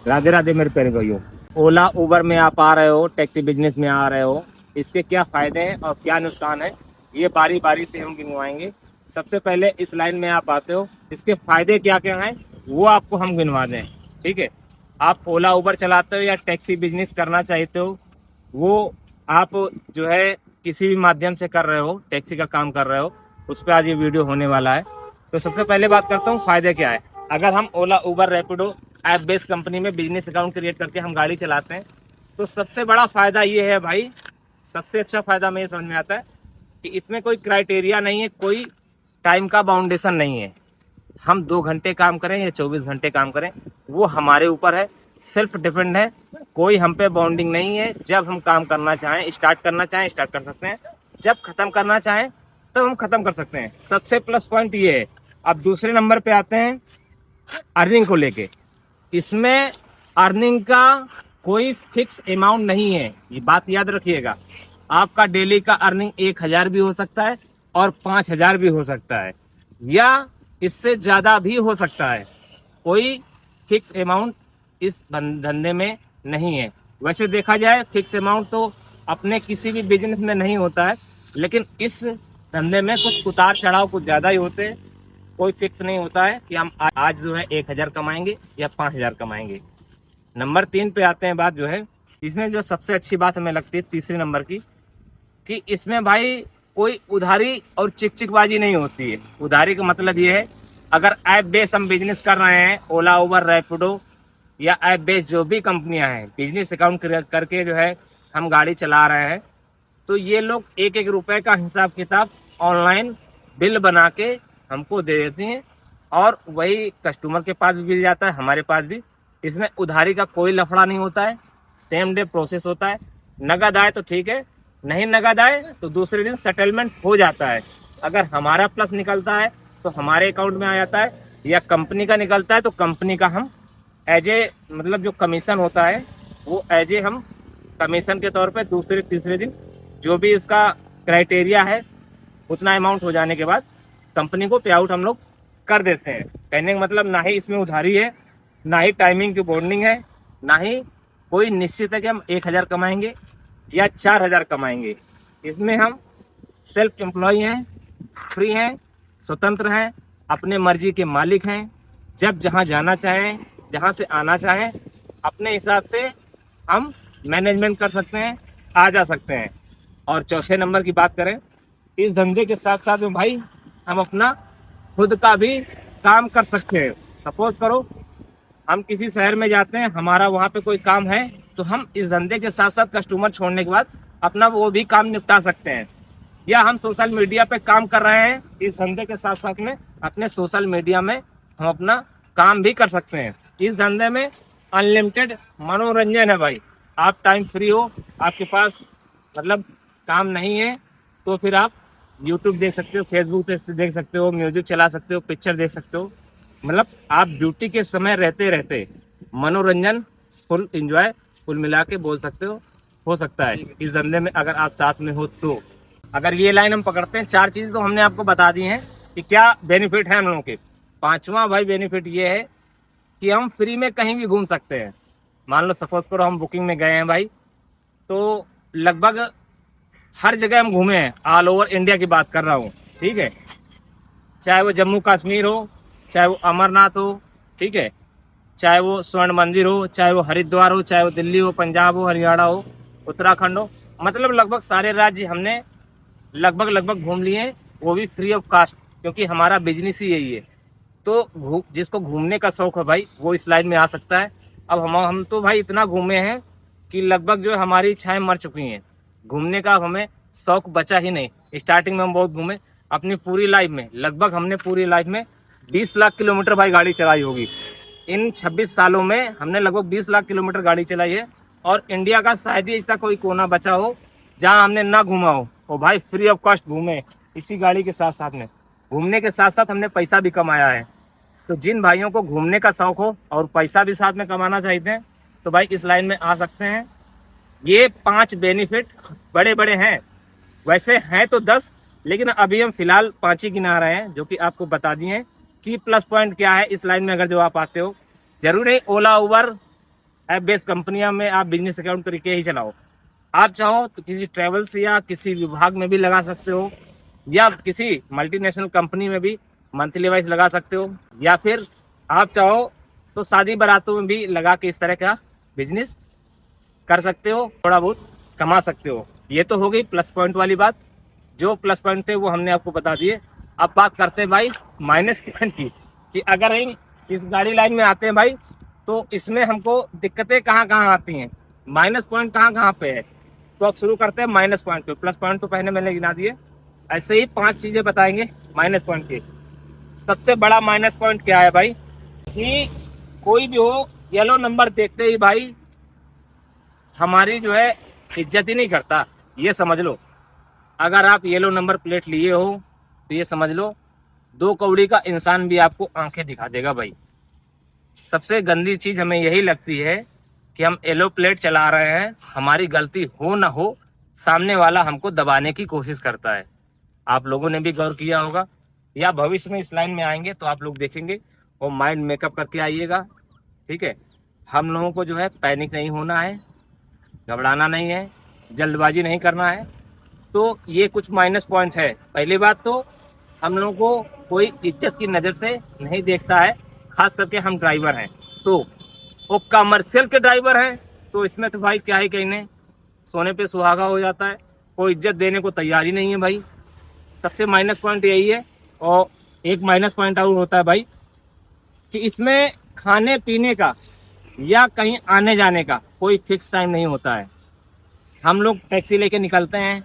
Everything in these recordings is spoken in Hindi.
राधे राधे मेरे प्यारे भाइयों। ओला उबर में आप आ रहे हो, टैक्सी बिजनेस में आ रहे हो, इसके क्या फायदे हैं और क्या नुकसान है, ये बारी बारी से हम गिनवाएंगे। सबसे पहले इस लाइन में आप आते हो, इसके फायदे क्या क्या हैं वो आपको हम गिनवा दें। ठीक है, आप ओला उबर चलाते हो या टैक्सी बिजनेस करना चाहते हो, वो आप जो है किसी भी माध्यम से कर रहे हो, टैक्सी का काम कर रहे हो, उस पर आज ये वीडियो होने वाला है। तो सबसे पहले बात करता हूँ फायदे क्या है। अगर हम ओला उबर रैपिडो ऐप बेस्ड कंपनी में बिजनेस अकाउंट क्रिएट करके हम गाड़ी चलाते हैं, तो सबसे बड़ा फायदा ये है भाई, सबसे अच्छा फायदा मुझे समझ में आता है कि इसमें कोई क्राइटेरिया नहीं है, कोई टाइम का बाउंडेशन नहीं है। हम 2 घंटे काम करें या 24 घंटे काम करें, वो हमारे ऊपर है, सेल्फ डिपेंड है। कोई हम पे बाउंडिंग नहीं है। जब हम काम करना चाहें, स्टार्ट करना चाहें स्टार्ट कर सकते हैं, जब खत्म करना चाहें तो हम खत्म कर सकते हैं। सबसे प्लस पॉइंट ये है। अब दूसरे नंबर पे आते हैं अर्निंग को लेके। इसमें अर्निंग का कोई फिक्स अमाउंट नहीं है, ये बात याद रखिएगा। आपका डेली का अर्निंग 1,000 भी हो सकता है और 5,000 भी हो सकता है, या इससे ज्यादा भी हो सकता है। कोई फिक्स अमाउंट इस धंधे में नहीं है। वैसे देखा जाए फिक्स अमाउंट तो अपने किसी भी बिजनेस में नहीं होता है, लेकिन इस धंधे में कुछ उतार चढ़ाव कुछ ज्यादा ही होते हैं। कोई फिक्स नहीं होता है कि हम आज जो है 1,000 कमाएंगे या 5,000 कमाएंगे। नंबर 3 पे आते हैं। बात जो है इसमें जो सबसे अच्छी बात हमें लगती है तीसरे नंबर की, कि इसमें भाई कोई उधारी और चिकचिकबाजी नहीं होती है। उधारी का मतलब ये है, अगर ऐप बेस हम बिजनेस कर रहे हैं, ओला उबर रैपिडो या ऐप बेस जो भी कंपनियां हैं, बिजनेस अकाउंट करके जो है हम गाड़ी चला रहे हैं, तो ये लोग एक एक रुपए का हिसाब किताब ऑनलाइन बिल बना के हमको दे देती हैं, और वही कस्टमर के पास भी मिल जाता है, हमारे पास भी। इसमें उधारी का कोई लफड़ा नहीं होता है, सेम डे प्रोसेस होता है। नगद आए तो ठीक है, नहीं नगद आए तो दूसरे दिन सेटलमेंट हो जाता है। अगर हमारा प्लस निकलता है तो हमारे अकाउंट में आ जाता है, या कंपनी का निकलता है तो कंपनी का हम एज ए मतलब जो कमीशन होता है वो एज ए हम कमीशन के तौर पे दूसरे तीसरे दिन जो भी इसका क्राइटेरिया है उतना अमाउंट हो जाने के बाद कंपनी को पे आउट हम लोग कर देते हैं। कहने का मतलब ना ही इसमें उधारी है, ना ही टाइमिंग की बॉन्डिंग है, ना ही कोई निश्चित है कि हम 1,000 कमाएंगे या 4,000 कमाएंगे। इसमें हम सेल्फ एम्प्लॉय हैं, फ्री हैं, स्वतंत्र हैं, अपने मर्जी के मालिक हैं। जब जहां जाना चाहें, जहां से आना चाहें, अपने हिसाब से हम मैनेजमेंट कर सकते हैं, आ जा सकते हैं। और चौथे नंबर की बात करें, इस धंधे के साथ साथ में भाई हम अपना खुद का भी काम कर सकते हैं। सपोज करो हम किसी शहर में जाते हैं, हमारा वहाँ पे कोई काम है, तो हम इस धंधे के साथ साथ कस्टमर छोड़ने के बाद अपना वो भी काम निपटा सकते हैं। या हम सोशल मीडिया पे काम कर रहे हैं, इस धंधे के साथ साथ में अपने सोशल मीडिया में हम अपना काम भी कर सकते हैं। इस धंधे में अनलिमिटेड मनोरंजन है भाई। आप टाइम फ्री हो, आपके पास मतलब काम नहीं है, तो फिर आप यूट्यूब देख सकते हो, फेसबुक देख सकते हो, म्यूजिक चला सकते हो, पिक्चर देख सकते हो। मतलब आप ड्यूटी के समय रहते रहते मनोरंजन फुल एंजॉय कुल मिला के बोल सकते हो सकता है इस धंधे में अगर आप साथ में हो तो। अगर ये लाइन हम पकड़ते हैं, 4 चीज तो हमने आपको बता दी हैं कि क्या बेनिफिट है हम लोगों के। 5वां भाई बेनिफिट ये है कि हम फ्री में कहीं भी घूम सकते हैं। मान लो सपोज करो हम बुकिंग में गए हैं भाई, तो लगभग हर जगह हम घूमे हैं, ऑल ओवर इंडिया की बात कर रहा हूँ। ठीक है, चाहे वो जम्मू कश्मीर हो, चाहे वो अमरनाथ हो, ठीक है, चाहे वो स्वर्ण मंदिर हो, चाहे वो हरिद्वार हो, चाहे वो दिल्ली हो, पंजाब हो, हरियाणा हो, उत्तराखंड हो, मतलब लगभग सारे राज्य हमने लगभग घूम लिए, वो भी फ्री ऑफ कास्ट, क्योंकि हमारा बिजनेस ही यही है। तो जिसको घूमने का शौक है भाई वो इस लाइन में आ सकता है। अब हम तो भाई इतना घूमे हैं कि लगभग जो हमारी इच्छाएं मर चुकी हैं। घूमने का हमें शौक बचा ही नहीं। स्टार्टिंग में हम बहुत घूमे, अपनी पूरी लाइफ में लगभग हमने पूरी लाइफ में 20 लाख किलोमीटर भाई गाड़ी चलाई होगी। इन 26 सालों में हमने लगभग 20 लाख किलोमीटर गाड़ी चलाई है, और इंडिया का शायद ही ऐसा कोई कोना बचा हो जहां हमने ना घूमा हो। और भाई फ्री ऑफ कॉस्ट घूमे इसी गाड़ी के साथ साथ में। घूमने के साथ साथ हमने पैसा भी कमाया है। तो जिन भाइयों को घूमने का शौक हो और पैसा भी साथ में कमाना चाहते हैं, तो भाई इस लाइन में आ सकते हैं। ये 5 बेनिफिट बड़े बड़े हैं, वैसे हैं तो 10, लेकिन अभी हम फिलहाल 5 ही गिना रहे हैं, जो कि आपको बता दिए हैं कि प्लस पॉइंट क्या है इस लाइन में अगर जो आप आते हो। जरूर है ओला उबर ऐप बेस्ड कंपनियां में आप बिजनेस अकाउंट करके ही चलाओ। आप चाहो तो किसी ट्रेवल्स या किसी विभाग में भी लगा सकते हो, या किसी मल्टीनेशनल कंपनी में भी मंथली वाइज लगा सकते हो, या फिर आप चाहो तो शादी बारातों में भी लगा के इस तरह का बिजनेस कर सकते हो, थोड़ा बहुत कमा सकते हो। ये तो हो गई प्लस पॉइंट वाली बात। जो प्लस पॉइंट थे वो हमने आपको बता दिए। अब बात करते हैं भाई माइनस पॉइंट की, कि अगर हम इस गाड़ी लाइन में आते हैं भाई तो इसमें हमको दिक्कतें कहाँ कहाँ आती हैं, माइनस पॉइंट कहाँ कहाँ पे है। तो अब शुरू करते हैं माइनस पॉइंट पे। प्लस पॉइंट तो पहले मैंने गिना दिए, ऐसे ही 5 चीजें बताएंगे माइनस पॉइंट की। सबसे बड़ा माइनस पॉइंट क्या है भाई, कि कोई भी हो येलो नंबर देखते ही भाई हमारी जो है इज्जत ही नहीं करता। ये समझ लो, अगर आप येलो नंबर प्लेट लिए हो तो ये समझ लो 2 कौड़ी का इंसान भी आपको आंखें दिखा देगा भाई। सबसे गंदी चीज हमें यही लगती है कि हम येलो प्लेट चला रहे हैं, हमारी गलती हो ना हो सामने वाला हमको दबाने की कोशिश करता है। आप लोगों ने भी गौर किया होगा, या भविष्य में इस लाइन में आएंगे तो आप लोग देखेंगे, और माइंड मेकअप करके आइएगा, ठीक है। हम लोगों को जो है पैनिक नहीं होना है, घबराना नहीं है, जल्दबाजी नहीं करना है। तो ये कुछ माइनस पॉइंट है। पहली बात तो हम लोगों को कोई इज्जत की नज़र से नहीं देखता है, खास करके हम ड्राइवर हैं तो। वो कमर्शियल के ड्राइवर हैं तो इसमें तो भाई क्या ही कहने, सोने पे सुहागा हो जाता है, कोई इज्जत देने को तैयार ही नहीं है भाई। सबसे माइनस पॉइंट यही है। और एक माइनस पॉइंट और होता है भाई कि इसमें खाने पीने का या कहीं आने जाने का कोई फिक्स टाइम नहीं होता है। हम लोग टैक्सी लेके निकलते हैं,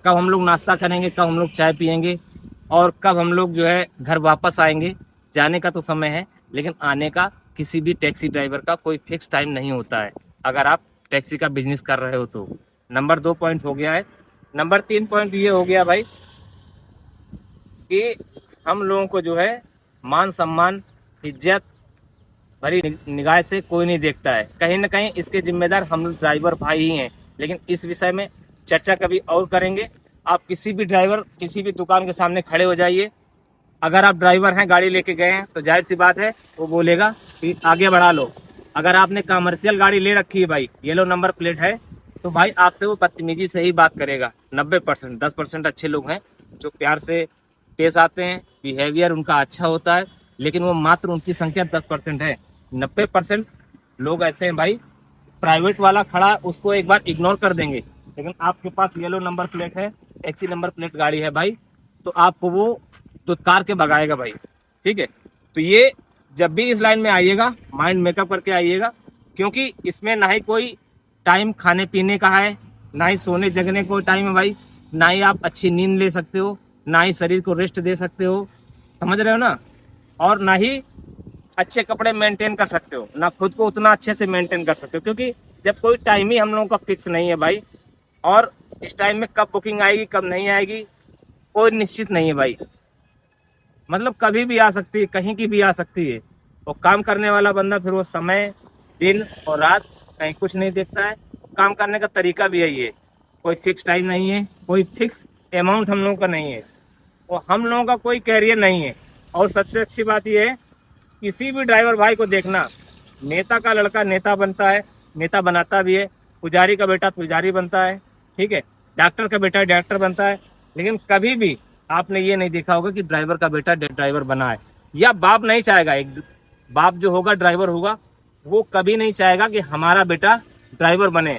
कब हम लोग नाश्ता करेंगे, कब हम लोग चाय पियेंगे, और कब हम लोग जो है घर वापस आएंगे। जाने का तो समय है, लेकिन आने का किसी भी टैक्सी ड्राइवर का कोई फिक्स टाइम नहीं होता है, अगर आप टैक्सी का बिजनेस कर रहे हो तो। नंबर 2 पॉइंट हो गया है। नंबर 3 पॉइंट ये हो गया भाई कि हम लोगों को जो है मान सम्मान, इज्जत भरी निगाह से कोई नहीं देखता है। कहीं ना कहीं इसके जिम्मेदार हम ड्राइवर भाई ही हैं, लेकिन इस विषय में चर्चा कभी और करेंगे। आप किसी भी ड्राइवर किसी भी दुकान के सामने खड़े हो जाइए, अगर आप ड्राइवर हैं गाड़ी लेके गए हैं तो जाहिर सी बात है वो बोलेगा कि आगे बढ़ा लो। अगर आपने कमर्शियल गाड़ी ले रखी है भाई, येलो नंबर प्लेट है, तो भाई आपसे वो बदतमीजी से ही बात करेगा। 90%, 10% अच्छे लोग हैं जो प्यार से पेश आते हैं, बिहेवियर उनका अच्छा होता है, लेकिन वो मात्र उनकी संख्या 10% है। 90% लोग ऐसे हैं भाई, प्राइवेट वाला खड़ा उसको एक बार इग्नोर कर देंगे, लेकिन आपके पास येलो नंबर प्लेट है, टैक्सी नंबर प्लेट गाड़ी है भाई, तो आपको वो दुत्कार के भगाएगा भाई, ठीक है। तो ये जब भी इस लाइन में आइएगा माइंड मेकअप करके आइएगा, क्योंकि इसमें ना ही कोई टाइम खाने पीने का है, ना ही सोने जगने को टाइम है भाई, ना ही आप अच्छी नींद ले सकते हो, ना ही शरीर को रेस्ट दे सकते हो, समझ रहे हो ना, और ना ही अच्छे कपड़े मेंटेन कर सकते हो, ना खुद को उतना अच्छे से मेंटेन कर सकते हो, क्योंकि जब कोई टाइम ही हम लोगों का फिक्स नहीं है भाई, और इस टाइम में कब बुकिंग आएगी कब नहीं आएगी कोई निश्चित नहीं है भाई। मतलब कभी भी आ सकती है, कहीं की भी आ सकती है। और काम करने वाला बंदा फिर वो समय, दिन और रात कहीं कुछ नहीं देखता है। काम करने का तरीका भी यही है, कोई फिक्स टाइम नहीं है, कोई फिक्स अमाउंट हम लोगों का नहीं है, और हम लोगों का कोई कैरियर नहीं है। और सबसे अच्छी बात यह है, किसी भी ड्राइवर भाई को देखना, नेता का लड़का नेता बनता है, नेता बनाता भी है, पुजारी का बेटा पुजारी बनता है, ठीक है, डॉक्टर का बेटा डॉक्टर बनता है, लेकिन कभी भी आपने ये नहीं देखा होगा कि ड्राइवर का बेटा ड्राइवर बना है। या बाप नहीं चाहेगा, एक बाप जो होगा ड्राइवर होगा, वो कभी नहीं चाहेगा कि हमारा बेटा ड्राइवर बने।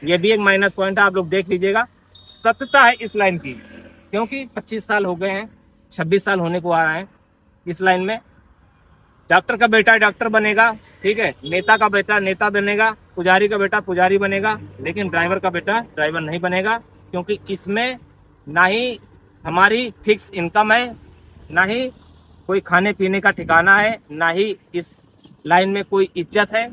ये भी एक माइनस पॉइंट है, आप लोग देख लीजिएगा। सत्यता है इस लाइन की, क्योंकि 25 साल हो गए हैं, 26 साल होने को आ रहा है इस लाइन में। डॉक्टर का बेटा डॉक्टर बनेगा, ठीक है, नेता का बेटा नेता बनेगा, पुजारी का बेटा पुजारी बनेगा, लेकिन ड्राइवर का बेटा ड्राइवर नहीं बनेगा, क्योंकि इसमें ना ही हमारी फिक्स इनकम है, ना ही कोई खाने पीने का ठिकाना है, ना ही इस लाइन में कोई इज्जत है।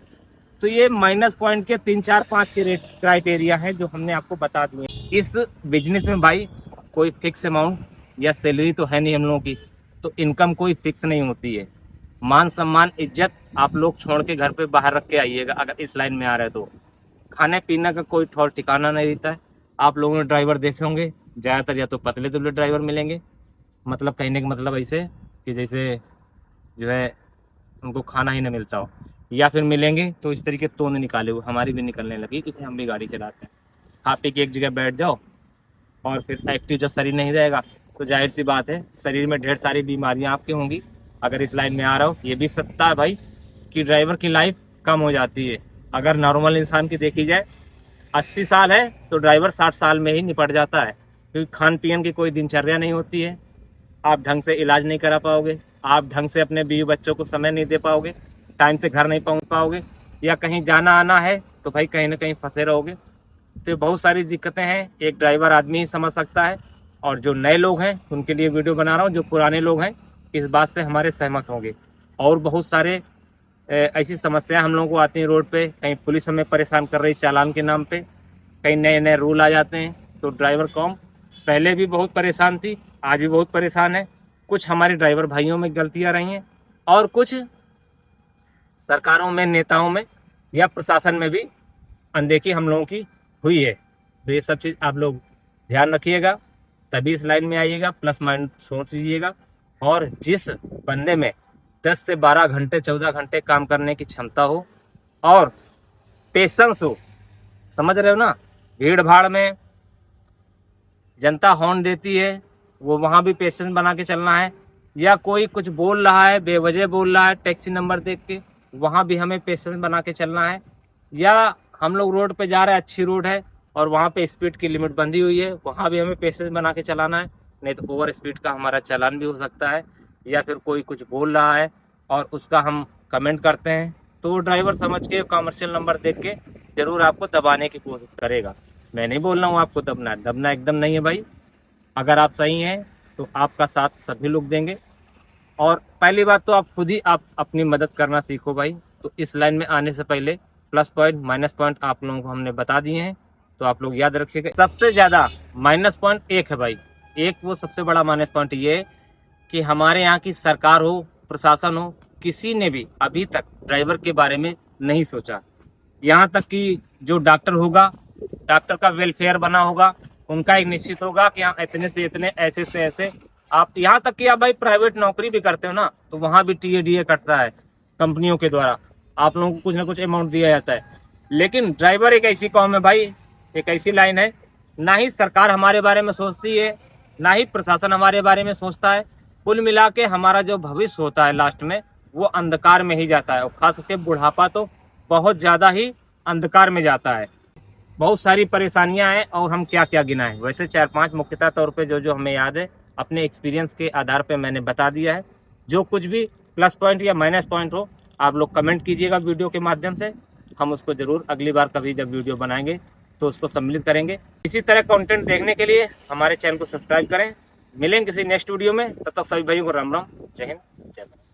तो ये माइनस पॉइंट के 3, 4, 5 के क्राइटेरिया है जो हमने आपको बता दिए। इस बिजनेस में भाई कोई फिक्स अमाउंट या सैलरी तो है नहीं हम लोगों की, तो इनकम कोई फिक्स नहीं होती है। मान सम्मान इज्जत आप लोग छोड़ के घर पे बाहर रख के आइएगा अगर इस लाइन में आ रहे हैं तो। खाने पीने का कोई ठौर ठिकाना नहीं रहता है। आप लोगों ने ड्राइवर देखे होंगे, ज़्यादातर या तो पतले दुबले ड्राइवर मिलेंगे, मतलब कहने का मतलब ऐसे कि जैसे जो है उनको खाना ही नहीं मिलता हो। या फिर मिलेंगे तो इस तरीके तोंद निकाले हुए, हमारी भी निकलने लगी क्योंकि हम भी गाड़ी चलाते हैं। खा पी के एक जगह बैठ जाओ और फिर एक्टिव जब शरीर नहीं रहेगा तो जाहिर सी बात है शरीर में ढेर सारी बीमारियां आपकी होंगी। अगर इस लाइन में आ रहा हो, ये भी सत्ता है भाई कि ड्राइवर की लाइफ कम हो जाती है। अगर नॉर्मल इंसान की देखी जाए 80 साल है तो ड्राइवर 60 साल में ही निपट जाता है, क्योंकि खान पीन की कोई दिनचर्या नहीं होती है। आप ढंग से इलाज नहीं करा पाओगे, आप ढंग से अपने बीवी बच्चों को समय नहीं दे पाओगे, टाइम से घर नहीं पहुंच पाओगे, या कहीं जाना आना है तो भाई कहीं ना कहीं फंसे रहोगे। तो ये बहुत सारी दिक्कतें हैं, एक ड्राइवर आदमी ही समझ सकता है। और जो नए लोग हैं उनके लिए वीडियो बना रहा हूँ, जो पुराने लोग हैं इस बात से हमारे सहमत होंगे। और बहुत सारे ऐसी समस्या हम लोगों को आती है रोड पे, कहीं पुलिस हमें परेशान कर रही चालान के नाम पे, कहीं नए नए रूल आ जाते हैं। तो ड्राइवर कौम पहले भी बहुत परेशान थी, आज भी बहुत परेशान है। कुछ हमारे ड्राइवर भाइयों में गलतियां रही हैं और कुछ सरकारों में, नेताओं में या प्रशासन में भी अनदेखी हम लोगों की हुई है। तो ये सब चीज़ आप लोग ध्यान रखिएगा, तभी इस लाइन में आइएगा, प्लस माइंड सोच लीजिएगा। और जिस बंदे में 10 से 12 घंटे 14 घंटे काम करने की क्षमता हो और पेशेंस हो, समझ रहे हो ना, भीड़ भाड़ में जनता हॉर्न देती है, वो वहाँ भी पेशेंस बना के चलना है। या कोई कुछ बोल रहा है, बेवजह बोल रहा है टैक्सी नंबर देख के, वहाँ भी हमें पेशेंस बना के चलना है। या हम लोग रोड पे जा रहे हैं, अच्छी रोड है और वहाँ पे स्पीड की लिमिट बंधी हुई है, वहाँ भी हमें पेशेंस बना के चलाना है, नहीं तो ओवर स्पीड का हमारा चालान भी हो सकता है। या फिर कोई कुछ बोल रहा है और उसका हम कमेंट करते हैं तो ड्राइवर समझ के कमर्शियल नंबर देख के जरूर आपको दबाने की कोशिश करेगा। मैं नहीं बोल रहा हूँ आपको दबना है, दबना एकदम नहीं है भाई। अगर आप सही हैं तो आपका साथ सभी लोग देंगे। और पहली बात तो आप खुद ही आप अपनी मदद करना सीखो भाई। तो इस लाइन में आने से पहले प्लस पॉइंट माइनस पॉइंट आप लोगों को हमने बता दिए हैं, तो आप लोग याद रखिएगा। सबसे ज़्यादा माइनस पॉइंट एक है भाई, एक वो सबसे बड़ा माइनस पॉइंट ये है कि हमारे यहाँ की सरकार हो, प्रशासन हो, किसी ने भी अभी तक ड्राइवर के बारे में नहीं सोचा। यहाँ तक कि जो डॉक्टर होगा, डॉक्टर का वेलफेयर बना होगा, उनका एक निश्चित होगा कि यहाँ इतने से इतने, ऐसे से ऐसे। आप यहाँ तक कि आप भाई प्राइवेट नौकरी भी करते हो ना, तो वहाँ भी टीए कटता है कंपनियों के द्वारा, आप लोगों को कुछ ना कुछ अमाउंट दिया जाता है। लेकिन ड्राइवर एक ऐसी कौम है भाई, एक ऐसी लाइन है, ना ही सरकार हमारे बारे में सोचती है, ना ही प्रशासन हमारे बारे में सोचता है। कुल मिला के हमारा जो भविष्य होता है लास्ट में, वो अंधकार में ही जाता है। और खास करके बुढ़ापा तो बहुत ज़्यादा ही अंधकार में जाता है। बहुत सारी परेशानियां हैं और हम क्या क्या गिनाएं। वैसे 4-5 मुख्यतः तौर पे जो जो हमें याद है अपने एक्सपीरियंस के आधार पे मैंने बता दिया है। जो कुछ भी प्लस पॉइंट या माइनस पॉइंट हो, आप लोग कमेंट कीजिएगा वीडियो के माध्यम से, हम उसको जरूर अगली बार कभी जब वीडियो बनाएंगे तो उसको सम्मिलित करेंगे। इसी तरह कंटेंट देखने के लिए हमारे चैनल को सब्सक्राइब करें। मिलेंगे किसी नेक्स्ट वीडियो में, तब तक सभी भाइयों को राम राम, जय हिंद, जय भारत।